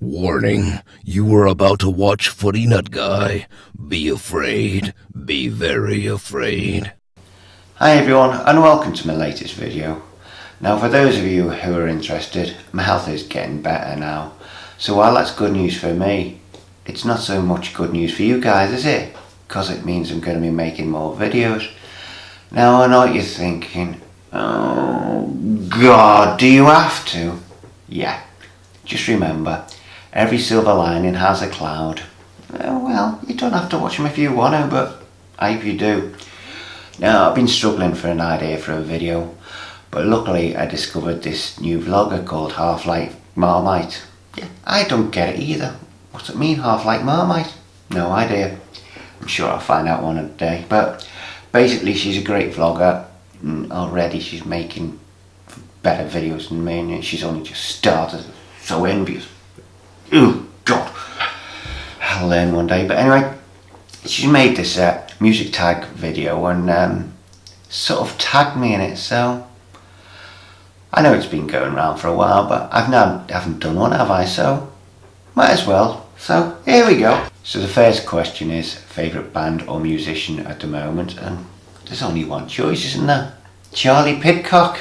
Warning, you are about to watch footynutguy. Be afraid. Be very afraid. Hi everyone and welcome to my latest video. Now for those of you who are interested, my health is getting better now. So while that's good news for me, it's not so much good news for you guys, is it? Because it means I'm going to be making more videos. Now I know what you're thinking. Oh God, do you have to? Yeah, just remember, every silver lining has a cloud. Well, you don't have to watch them if you want to, but I hope you do. Now, I've been struggling for an idea for a video, but luckily I discovered this new vlogger called HalfLikeMarmite. Yeah, I don't get it either. What's it mean, HalfLikeMarmite? No idea. I'm sure I'll find out one day. But basically, she's a great vlogger. Already she's making better videos than me, and she's only just started. So envious. Oh God, I'll learn one day. But anyway, she made this music tag video and sort of tagged me in it. So I know it's been going around for a while, but I haven't done one, have I? So might as well. So here we go. So the first question is favourite band or musician at the moment, and there's only one choice, isn't there? Charlie Pidcock.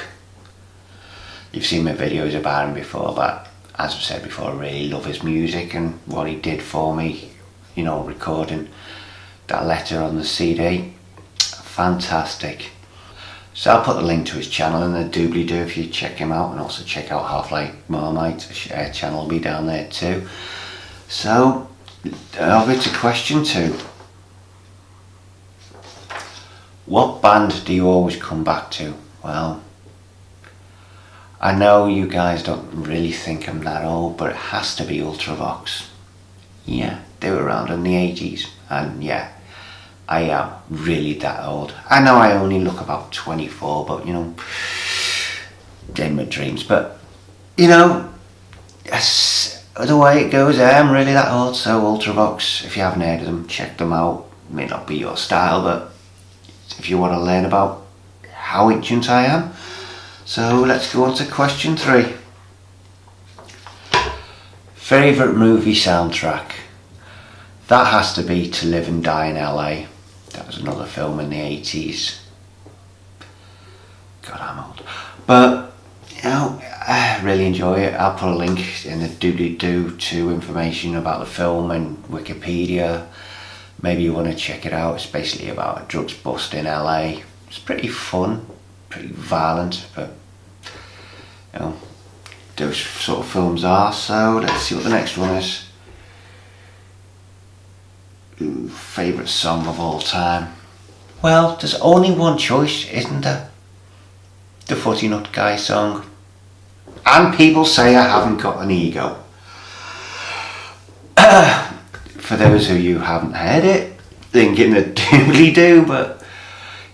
You've seen my videos about him before, but as I've said before, I really love his music and what he did for me, you know, recording that letter on the CD. Fantastic. So I'll put the link to his channel in the doobly-doo if you check him out, and also check out HalfLikeMarmite channel will be down there too. So over to question 2. What band do you always come back to? Well, I know you guys don't really think I'm that old, but it has to be Ultravox. Yeah, they were around in the 80s, and yeah, I am really that old. I know I only look about 24, but you know, in my dreams. But you know, that's the way it goes. I am really that old. So Ultravox, if you haven't heard of them, check them out. It may not be your style, but if you want to learn about how ancient I am. So let's go on to question 3. Favourite movie soundtrack? That has to be To Live and Die in LA. That was another film in the 80s. God, I'm old. But, you know, I really enjoy it. I'll put a link in the doobly-doo to information about the film and Wikipedia. Maybe you want to check it out. It's basically about a drugs bust in LA. It's pretty fun, pretty violent, but you know, those sort of films are. So let's see what the next one is. Favourite song of all time? Well, there's only one choice, isn't there? The footynutguy song. And people say I haven't got an ego. For those of you who haven't heard it, thinking a doobly-doo, but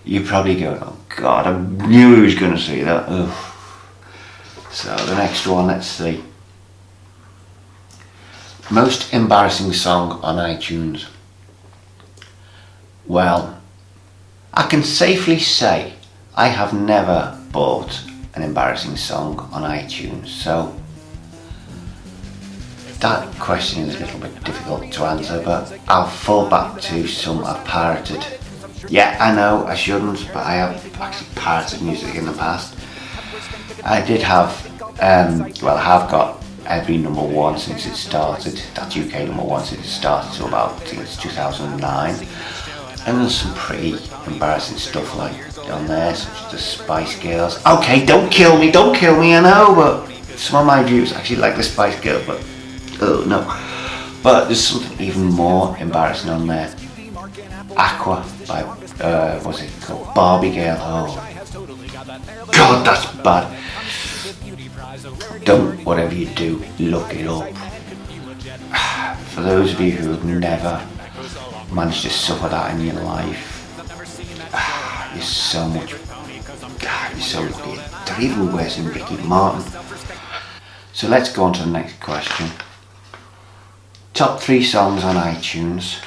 you're probably going, oh God, I knew he was going to say that. Ugh. So the next one, let's see. Most embarrassing song on iTunes? Well, I can safely say I have never bought an embarrassing song on iTunes, so that question is a little bit difficult to answer, but I'll fall back to some I've pirated. Yeah, I know I shouldn't, but I have actually pirated music in the past. I did have, well, I have got every number 1 since it started. That's UK number 1 since it started, so about, I think it's 2009. And there's some pretty embarrassing stuff like on there, such as the Spice Girls. Okay, don't kill me, I know, but some of my viewers actually like the Spice Girls, but oh no. But there's something even more embarrassing on there. Aqua by, what's it called? Barbie Girl. Oh God, that's bad. Don't, whatever you do, look it up. For those of you who have never managed to suffer that in your life, you're so much, you're so lucky. They're even worse than Ricky Martin. So let's go on to the next question. Top 3 songs on iTunes.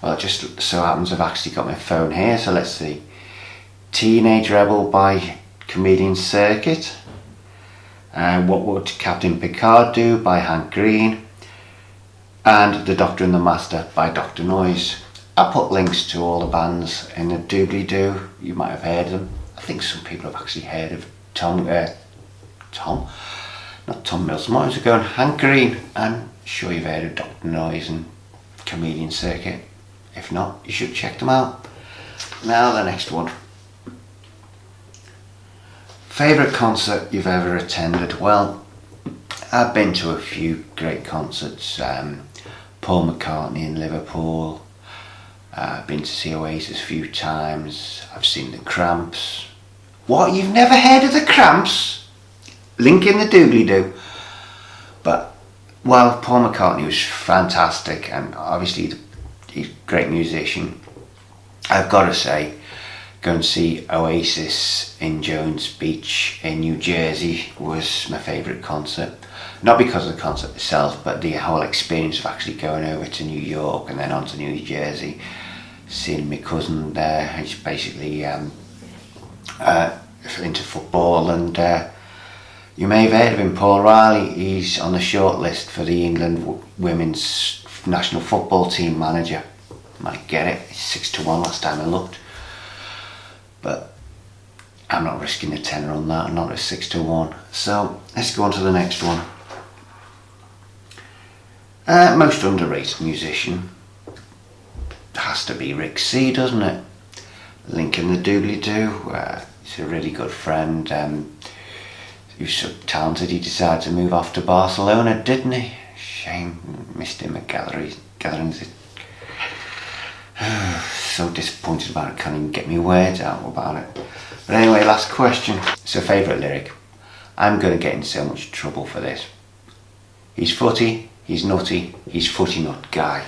Well, it just so happens I've actually got my phone here, so let's see. Teenage Rebel by Comedian Circuit. What Would Captain Picard Do by Hank Green. and The Doctor and the Master by Dr. Noise. I'll put links to all the bands in the doobly-doo. You might have heard of them. I think some people have actually heard of Tom Mills, miles ago, and Hank Green. I'm sure you've heard of Dr. Noise and Comedian Circuit. If not, you should check them out. Now the next one. Favourite concert you've ever attended? Well, I've been to a few great concerts. Paul McCartney in Liverpool. I've been to see Oasis a few times. I've seen the Cramps. What? You've never heard of the Cramps? Link in the doobly-doo. But while Paul McCartney was fantastic, and obviously he's a great musician, I've got to say, go and see Oasis in Jones Beach in New Jersey was my favourite concert. Not because of the concert itself, but the whole experience of actually going over to New York and then on to New Jersey, seeing my cousin there. He's basically into football, and you may have heard of him, Paul Riley. He's on the short list for the England women's national football team manager. Might get it. It's 6-1 last time I looked. But I'm not risking a tenner on that, not a 6-1. So let's go on to the next one. Most underrated musician has to be Rick C, doesn't it? Link in the doobly-doo. He's a really good friend. He was so talented he decided to move off to Barcelona, didn't he? Shame, missed him at gatherings. So disappointed about it, can't even get me words out about it. But anyway, last question. So, favourite lyric. I'm going to get in so much trouble for this. He's footy, he's nutty, he's footynutguy.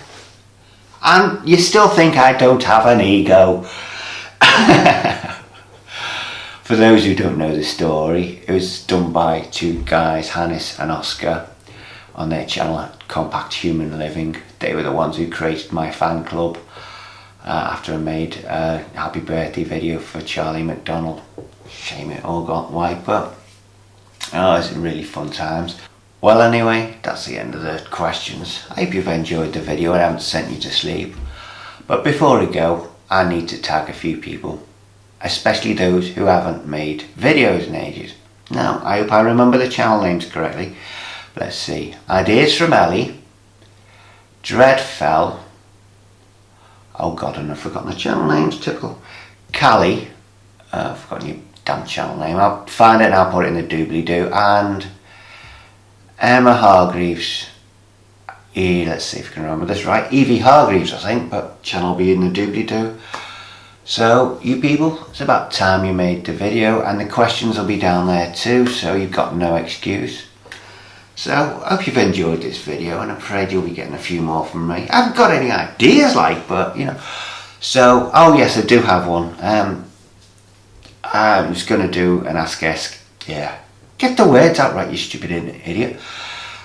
And you still think I don't have an ego. For those who don't know the story, it was done by two guys, Hannes and Oscar, on their channel Compact Human Living. They were the ones who created my fan club. After I made a happy birthday video for Charlie McDonald. Shame it all got wiped, but it was really fun times. Well, anyway, that's the end of the questions. I hope you've enjoyed the video and I haven't sent you to sleep. But before I go, I need to tag a few people, especially those who haven't made videos in ages. Now, I hope I remember the channel names correctly. Let's see. Ideas from Ellie, Dreadfell. Oh God, and I've forgotten the channel names, typical. Callie, I've forgotten your damn channel name. I'll find it and I'll put it in the doobly-doo. And Emma Hargreaves. Let's see if I can remember this right. Evie Hargreaves, I think, but channel will be in the doobly-doo. So, you people, it's about time you made the video, and the questions will be down there too, so you've got no excuse. So, I hope you've enjoyed this video, and I'm afraid you'll be getting a few more from me. I haven't got any ideas, but, you know. So, oh yes, I do have one. I was going to do an yeah. Get the words out right, you stupid idiot.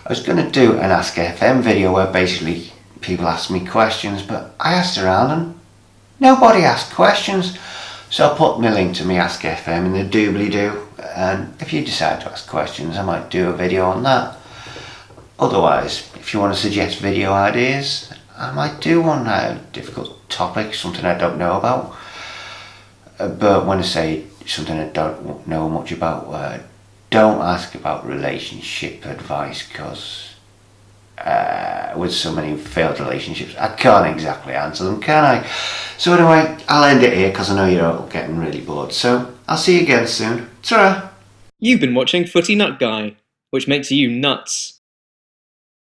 I was going to do an Ask FM video where basically people ask me questions, but I asked around and nobody asked questions. So I put my link to my Ask FM in the doobly-doo, and if you decide to ask questions, I might do a video on that. Otherwise, if you want to suggest video ideas, I might do one. A difficult topic, something I don't know about. But when I say something I don't know much about, don't ask about relationship advice, because with so many failed relationships, I can't exactly answer them, can I? So anyway, I'll end it here because I know you're all getting really bored. So I'll see you again soon. Ta-ra! You've been watching footynutguy, which makes you nuts.